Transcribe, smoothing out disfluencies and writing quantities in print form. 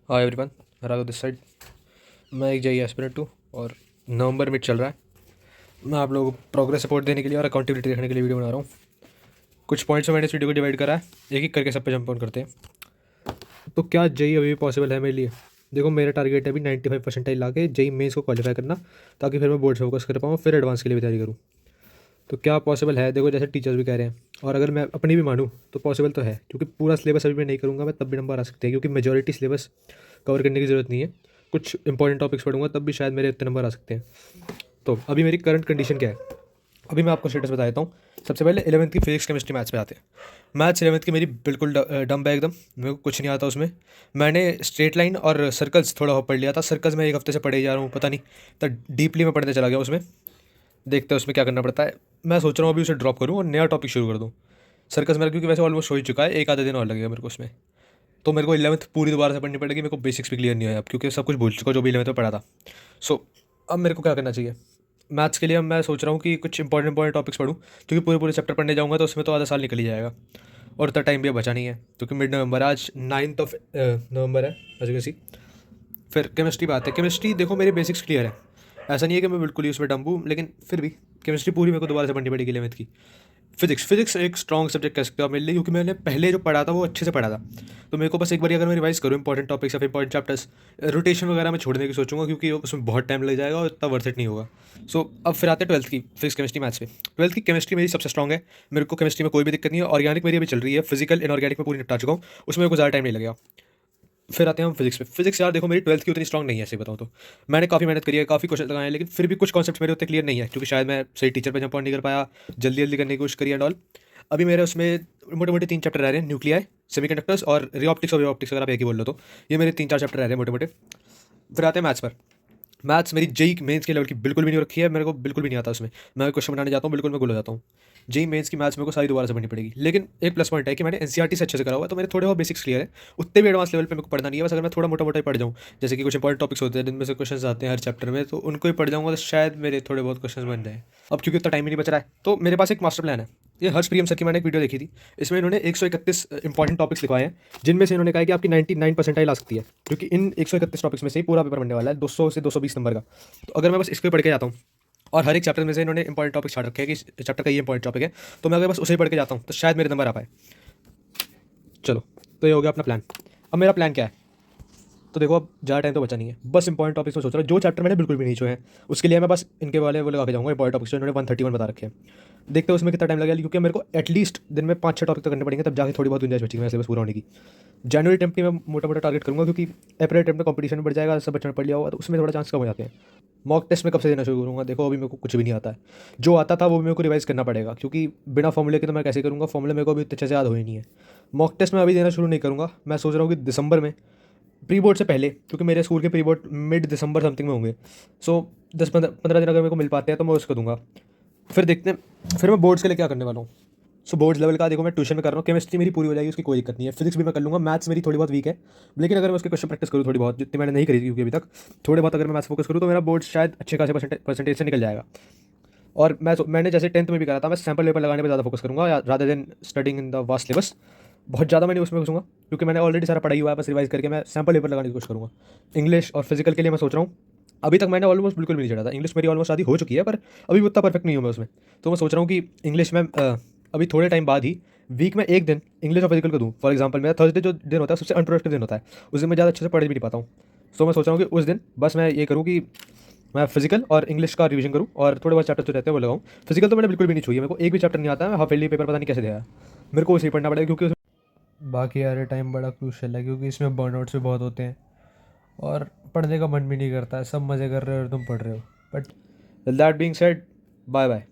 Hi everyone, Raghav this side. मैं एक JEE aspirant हूँ और नवंबर मिड चल रहा है। मैं आप लोगों को प्रोग्रेस सपोर्ट देने के लिए और अकाउंटेबिलिटी देखने के लिए वीडियो बना रहा हूँ। कुछ पॉइंट्स में मैंने इस वीडियो को डिवाइड करा है, एक एक करके सब पे जंप ऑन करते हैं। तो क्या जेई अभी भी पॉसिबल है मेरे लिए? देखो, मेरा टारगेट है अभी 95% ला के जेई मेंस को क्वालिफाई करना, ताकि फिर मैं बोर्ड से फोकस कर पाऊँ, फिर एडवांस के लिए भी तैयारी करूँ। तो क्या पॉसिबल है? देखो, जैसे टीचर्स भी कह रहे हैं और अगर मैं अपनी भी मानूँ तो पॉसिबल तो है, क्योंकि पूरा सिलेबस अभी मैं नहीं करूँगा मैं तब भी नंबर आ सकते हैं, क्योंकि मेजॉरिटी सिलेबस कवर करने की ज़रूरत नहीं है। कुछ इंपॉर्टेंट टॉपिक्स पढ़ूंगा तब भी शायद मेरे इतने नंबर आ सकते हैं। तो अभी मेरी करंट कंडीशन क्या है, अभी मैं आपको स्टेटस बता देता हूँ। सबसे पहले 11वीं की फिजिक्स केमिस्ट्री मैथ्स पे आते हैं। मैथ्स 11वीं की मेरी बिल्कुल डम है एकदम, मेरे को कुछ नहीं आता उसमें। मैंने स्ट्रेट लाइन और सर्कल्स थोड़ा पढ़ लिया था। सर्कल्स मैं एक हफ्ते से पढ़े ही जा रहा हूँ, पता नहीं तो डीपली में पढ़ने चला गया उसमें। देखते हैं उसमें क्या करना पड़ता है। मैं सोच रहा हूँ अभी उसे ड्रॉप करूँ और नया टॉपिक शुरू कर दूँ। सर्कस मेरा क्योंकि वैसे ऑलमोस्ट हो ही चुका है, एक आधा दिन और लगेगा मेरे को उसमें। तो मेरे को 11वीं पूरी दोबारा से पढ़नी पड़ेगी। मेरे को बेसिक्स भी क्लियर नहीं हुआ अब, क्योंकि सब कुछ भूल चुका जो भी 11वीं में पढ़ा था। सो अब मेरे को क्या करना चाहिए? मैथ्स के लिए मैं सोच रहा हूँ कि कुछ इंपॉर्टेंट टॉपिक्स पढ़ूँ, क्योंकि पूरे पूरे चैप्टर पढ़ने जाऊँगा तो उसमें तो आधा साल निकल ही जाएगा और इतना टाइम भी अब बचा नहीं है, क्योंकि मिड नवंबर, आज 9 नवंबर है एज यू सी। फिर केमिस्ट्री बात है। केमिस्ट्री देखो, मेरे बेसिक्स क्लियर है, ऐसा नहीं है कि मैं बिल्कुल ही उसमें डम्बू, लेकिन फिर भी केमिस्ट्री पूरी मेरे को दोबारा से पढ़नी पड़ेगी 11वीं की। फिजिक्स एक स्ट्रॉन्ग सब्जेक्ट कह सकते हो आप मेरे लिए, क्योंकि मैंने पहले जो पढ़ा था वो अच्छे से पढ़ा था। तो मेरे को बस एक बार अगर मैं रिवाइज करूँ इंपॉर्टेंट टॉपिक्स या फिर इंपॉर्टेंट चैप्टर्स, रोटेशन वगैरह मैं छोड़ने की सोचूंगा, क्योंकि उसमें बहुत टाइम लग जाएगा और इतना वर्थ इट नहीं होगा। सो अब फिर आते हैं 12वीं की फिजिक्स केमिस्ट्री मैथ्स पे। 12वीं की केमिस्ट्री मेरी सबसे स्ट्रॉग है, मेरे को केमिस्ट्री में कोई भी दिक्कत नहीं है। ऑर्गेनिक मेरी अभी चल रही है, फिजिकल इनऑर्गेनिक में पूरी निपटा चुका हूँ, उसमें मेरे को ज़्यादा टाइम नहीं लगेगा। फिर आते हैं हम फिजिक्स पे। फिजिक्स यार देखो, मेरी 12वीं की उतनी स्ट्रॉन्ग नहीं है, ऐसे बताऊँ तो। मैंने काफ़ी मेहनत करी है, काफ़ी क्वेश्चन लगाए हैं, लेकिन फिर भी कुछ कॉन्सेप्ट मेरे उतने क्लियर नहीं है, क्योंकि शायद मैं सही टीचर पे जंप ऑन नहीं कर पाया, जल्दी जल्दी करने की कोशिश करी एंड ऑल। अभी मेरे उसमें मोटे मोटे 3 चैप्टर रह रहे हैं, न्यूक्लियाई, सेमीकंडक्टर्स और रे ऑप्टिक्स और वे ऑप्टिक्स, अगर आप एक ही बोल लो तो। ये मेरे 3 4 चैप्टर रह रहे हैं मोटे मोटे। फिर आते हैं मैथ्स पर। मैथ्स मेरी जेई मेंस के लेवल की बिल्कुल भी नहीं हो रखी है, मेरे को बिल्कुल भी नहीं आता उसमें। मैं क्वेश्चन बनाने जाता हूँ, बिल्कुल मैं गुल हो जाता हूँ। जेई मेंस की मैथ्स मेरे को सारी दोबारा से पढ़नी पड़ेगी, लेकिन एक प्लस पॉइंट है कि मैंने एनसीईआरटी से अच्छे से करा हुआ है, तो मेरे थोड़े बहुत बेसिक्स क्लियर है। उतने भी एडवांस लेवल पे मेरे को पढ़ना नहीं है, बस अगर मैं थोड़ा मोटा मोटा ही पढ़ जाऊँ, जैसे कि कुछ इंपॉर्टेंट टॉपिक्स होते हैं जिनमें से क्वेश्चन आते हैं हर चैप्टर में, तो उनको ही पढ़ जाऊँगा तो शायद मेरे थोड़े बहुत क्वेश्चन बन जाए। अब क्योंकि उतना टाइम ही नहीं बच रहा है, तो मेरे पास एक मास्टर प्लान है। ये हर्ष प्रियम सर की मैंने एक वीडियो देखी थी, इसमें इन्होंने 131 इंपॉर्टेंट टॉपिक्स लिखवाए हैं, जिनमें से इन्होंने कहा है कि आपकी 99% आ सकती है, क्योंकि इन 131 टॉपिक्स में से ही पूरा पेपर बनने वाला है 200 से 220 नंबर का। तो अगर मैं बस इसको ही पढ़ के जाता हूँ, और हर एक चैप्टर में से इन्होंने इंपॉर्टेंट टॉपिक छाड़ रखे हैं कि चैप्टर का ये इंपॉर्टेंट टॉपिक है, तो मैं अगर बस उसे ही पढ़ के जाता हूँ तो शायद मेरे नंबर आ पाए। चलो, तो ये हो गया अपना प्लान। अब मेरा प्लान क्या है? तो देखो, अब ज़्यादा टाइम तो बचा नहीं है, बस इंपॉर्टेंट टॉपिक्स में सोच रहा हूँ। जो चैप्टर मैंने बिल्कुल भी नहीं छुए हैं, उसके लिए मैं बस इनके वाले वो लगा के जाऊँगा, इंपॉर्टेंट टॉपिक्स जो इन्होंने 131 बता रखे हैं। देखते हैं उसमें कितना टाइम लगेगा, क्योंकि मेरे को एटलीस्ट दिन में 5 6 टॉपिक तो करने पड़ेंगे, तब जाके थोड़ी बहुत गुंजाइश बचेगी मेरे सिलेबस पूरा होने की। जनवरी अटेम्प्ट की मैं मोटा मोटा टारगेट करूँगा, क्योंकि अप्रैल अटेम्प्ट में कंपटीशन बढ़ जाएगा, सब बच्चों ने पढ़ लिया होगा, तो उसमें थोड़ा चांस कम हो जाते हैं। मॉक टेस्ट में कब से देना शुरू करूँगा? देखो, अभी मेरे को कुछ भी नहीं आता है। जो आता था वो मेरे को रिवाइज करना पड़ेगा, क्योंकि बिना फॉर्मूले के तो मैं कैसे करूँगा? फॉर्मूले मेरे को अभी अच्छे से याद हो ही नहीं है। मॉक टेस्ट में अभी देना शुरू नहीं करूँगा, मैं सोच रहा हूँ कि दिसंबर में, प्री बोर्ड से पहले, क्योंकि मेरे स्कूल के प्री बोर्ड मिड दिसंबर समथिंग में होंगे। सो 10 15 दिन अगर मेरे को मिल पाते हैं तो मैं उसको दूंगा। फिर देखते हैं फिर मैं बोर्ड्स के लिए क्या करने वाला हूँ। सो बोर्ड्स लेवल का देखो, मैं ट्यूशन में कर रहा हूँ। केमिस्ट्री मेरी पूरी हो जाएगी, उसकी कोई दिक्कत नहीं है। फिजिक्स भी मैं कर लूँगा। मैथ्स मेरी थोड़ी बहुत वीक है, लेकिन अगर मैं उसके क्वेश्चन प्रैक्टिस करूँ थोड़ी बहुत, जितनी मैंने नहीं करी थी क्योंकि अभी तक, थोड़े बहुत अगर मैं मैथ्स फोकस करूँ तो मेरा बोर्ड शायद अच्छे खासे परसेंटेज से निकल जाएगा। और मैंने जैसे 10th में भी करा था, मैं सैम्पल पेपर लगाने पर ज़्यादा फोकस करूँगा rather than studying in the vast syllabus. बहुत ज़्यादा मैंने उसमें घुसूँगा, क्योंकि मैंने ऑलरेडी सारा पढ़ाई हुआ है, बस रिवाइज करके मैं सैम्पल पेपर लगाने की कोशिश करूँगा। इंग्लिश और फिजिकल के लिए मैं सोच रहा हूँ, अभी तक मैंने ऑलमोस्ट बिल्कुल भी नहीं चढ़ा था। इंग्लिश मेरी ऑलमोस्ट आधी हो चुकी है, पर अभी भी उतना परफेक्ट नहीं हूँ मैं उसमें। तो मैं सोच रहा हूँ कि इंग्लिश में अभी थोड़े टाइम बाद ही वीक में एक दिन इंग्लिश और फिजिकल को दूँ। फॉर एग्जाम्पल, मेरा थर्सडे जो दिन होता है सबसे अनप्रोडक्टिव दिन होता है, उस दिन मैं ज़्यादा अच्छे से पढ़ भी नहीं पाता हूँ। सो मैं सोच रहा हूँ कि उस दिन बस मैं ये करूँ कि मैं फिजिकल और इंग्लिश का रिवीजन करूँ, और थोड़े बहुत चैप्टर जो रहते हैं वो लगाऊँ। फिजिकल तो मैंने बिल्कुल भी नहीं छुई है, मेरे को एक भी चैप्टर नहीं आता है। मैं हाफ ईयरली पेपर पता नहीं कैसे दिया है, मेरे को उसे ही पढ़ना पड़ेगा, क्योंकि बाकी यार टाइम बड़ा क्रूशल है, क्योंकि इसमें बर्नआउट्स भी बहुत होते हैं और पढ़ने का मन भी नहीं करता है। सब मज़े कर रहे हो और तुम पढ़ रहे हो। But that being said, bye bye.